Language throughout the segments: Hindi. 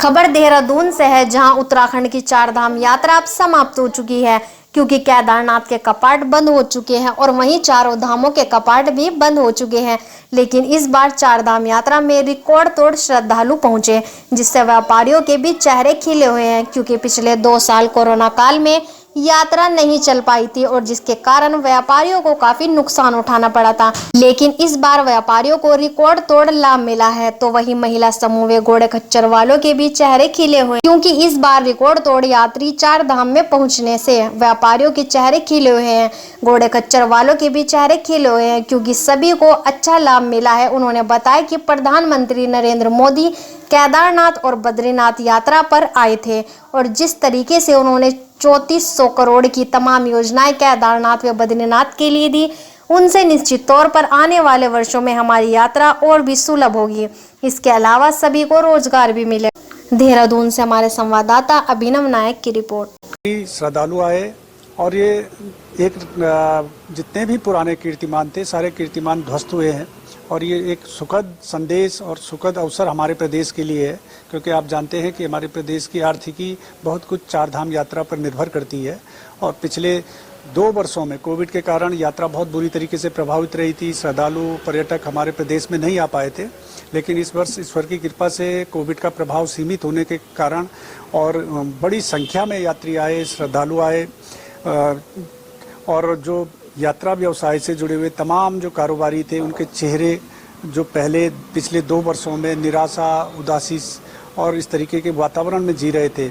खबर देहरादून से है, जहां उत्तराखंड की चारधाम यात्रा अब समाप्त हो चुकी है, क्योंकि केदारनाथ के कपाट बंद हो चुके हैं और वहीं चारों धामों के कपाट भी बंद हो चुके हैं। लेकिन इस बार चारधाम यात्रा में रिकॉर्ड तोड़ श्रद्धालु पहुंचे, जिससे व्यापारियों के भी चेहरे खिले हुए हैं, क्योंकि पिछले 2 साल कोरोना काल में यात्रा नहीं चल पाई थी और जिसके कारण व्यापारियों को काफी नुकसान उठाना पड़ा था। लेकिन इस बार व्यापारियों को रिकॉर्ड तोड़ लाभ मिला है। तो वही महिला समूह व घोड़े खच्चर वालों के भी चेहरे खिले हुए, क्योंकि इस बार रिकॉर्ड तोड़ यात्री 4 धाम में पहुंचने से व्यापारियों के चेहरे खिले हुए हैं। घोड़े खच्चर वालों के भी चेहरे खिले हुए हैं, क्योंकि सभी को अच्छा लाभ मिला है। उन्होंने बताया कि प्रधानमंत्री नरेंद्र मोदी केदारनाथ और बद्रीनाथ यात्रा पर आए थे और जिस तरीके से उन्होंने 3400 करोड़ की तमाम योजनाएं केदारनाथ व बद्रीनाथ के लिए दी, उनसे निश्चित तौर पर आने वाले वर्षों में हमारी यात्रा और भी सुलभ होगी। इसके अलावा सभी को रोजगार भी मिले। देहरादून से हमारे संवाददाता अभिनव नायक की रिपोर्ट। श्रद्धालु आए और ये एक जितने भी पुराने कीर्तिमान थे, सारे कीर्तिमान ध्वस्त हुए हैं और ये एक सुखद संदेश और सुखद अवसर हमारे प्रदेश के लिए है, क्योंकि आप जानते हैं कि हमारे प्रदेश की आर्थिकी बहुत कुछ चारधाम यात्रा पर निर्भर करती है और पिछले 2 वर्षों में कोविड के कारण यात्रा बहुत बुरी तरीके से प्रभावित रही थी। श्रद्धालु पर्यटक हमारे प्रदेश में नहीं आ पाए थे, लेकिन इस वर्ष ईश्वर की कृपा से कोविड का प्रभाव सीमित होने के कारण और बड़ी संख्या में यात्री आए, श्रद्धालु आए और जो यात्रा व्यवसाय से जुड़े हुए तमाम जो कारोबारी थे, उनके चेहरे जो पहले पिछले 2 वर्षों में निराशा, उदासी और इस तरीके के वातावरण में जी रहे थे,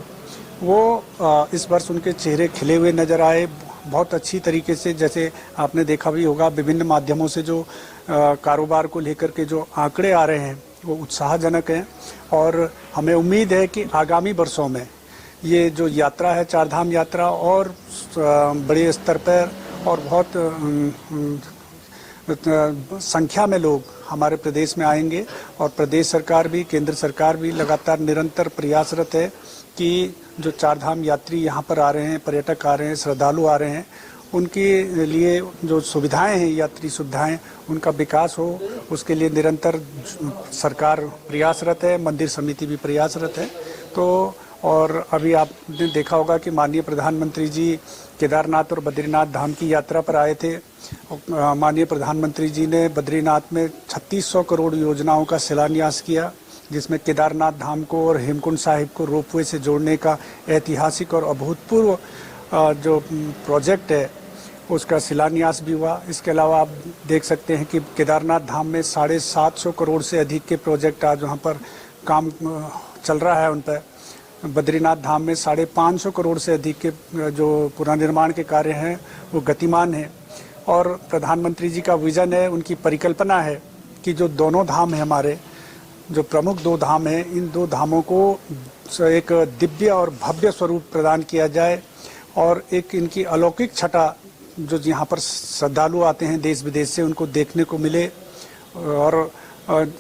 वो इस वर्ष उनके चेहरे खिले हुए नजर आए। बहुत अच्छी तरीके से, जैसे आपने देखा भी होगा, विभिन्न माध्यमों से जो कारोबार को लेकर के जो आंकड़े आ रहे हैं वो उत्साहजनक हैं और हमें उम्मीद है कि आगामी वर्षों में ये जो यात्रा है, चारधाम यात्रा, और बड़े स्तर पर और बहुत संख्या में लोग हमारे प्रदेश में आएंगे और प्रदेश सरकार भी, केंद्र सरकार भी लगातार निरंतर प्रयासरत है कि जो चारधाम यात्री यहाँ पर आ रहे हैं, पर्यटक आ रहे हैं, श्रद्धालु आ रहे हैं, उनके लिए जो सुविधाएं हैं, यात्री सुविधाएं, उनका विकास हो, उसके लिए निरंतर सरकार प्रयासरत है, मंदिर समिति भी प्रयासरत है। तो और अभी आपने देखा होगा कि माननीय प्रधानमंत्री जी केदारनाथ और बद्रीनाथ धाम की यात्रा पर आए थे। माननीय प्रधानमंत्री जी ने बद्रीनाथ में 3600 करोड़ योजनाओं का शिलान्यास किया, जिसमें केदारनाथ धाम को और हेमकुंड साहिब को रोपवे से जोड़ने का ऐतिहासिक और अभूतपूर्व जो प्रोजेक्ट है उसका शिलान्यास भी हुआ। इसके अलावा आप देख सकते हैं कि केदारनाथ धाम में 750 करोड़ से अधिक के प्रोजेक्ट आज वहाँ पर काम चल रहा है उन पर। बद्रीनाथ धाम में 550 करोड़ से अधिक के जो पुनर्निर्माण के कार्य हैं वो गतिमान हैं और प्रधानमंत्री जी का विजन है, उनकी परिकल्पना है कि जो दोनों धाम हैं हमारे, जो प्रमुख 2 धाम हैं, इन 2 धामों को एक दिव्य और भव्य स्वरूप प्रदान किया जाए और एक इनकी अलौकिक छटा जो यहाँ पर श्रद्धालु आते हैं देश विदेश से, उनको देखने को मिले और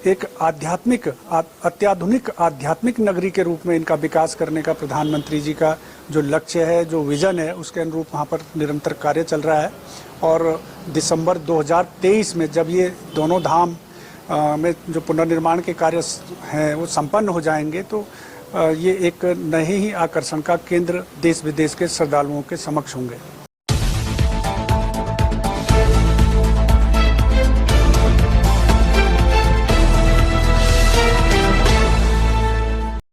एक अत्याधुनिक आध्यात्मिक नगरी के रूप में इनका विकास करने का प्रधानमंत्री जी का जो लक्ष्य है, जो विजन है, उसके अनुरूप वहाँ पर निरंतर कार्य चल रहा है। और दिसंबर 2023 में जब ये दोनों धाम में जो पुनर्निर्माण के कार्य हैं वो संपन्न हो जाएंगे, तो ये एक नए ही आकर्षण का केंद्र देश विदेश के श्रद्धालुओं के समक्ष होंगे।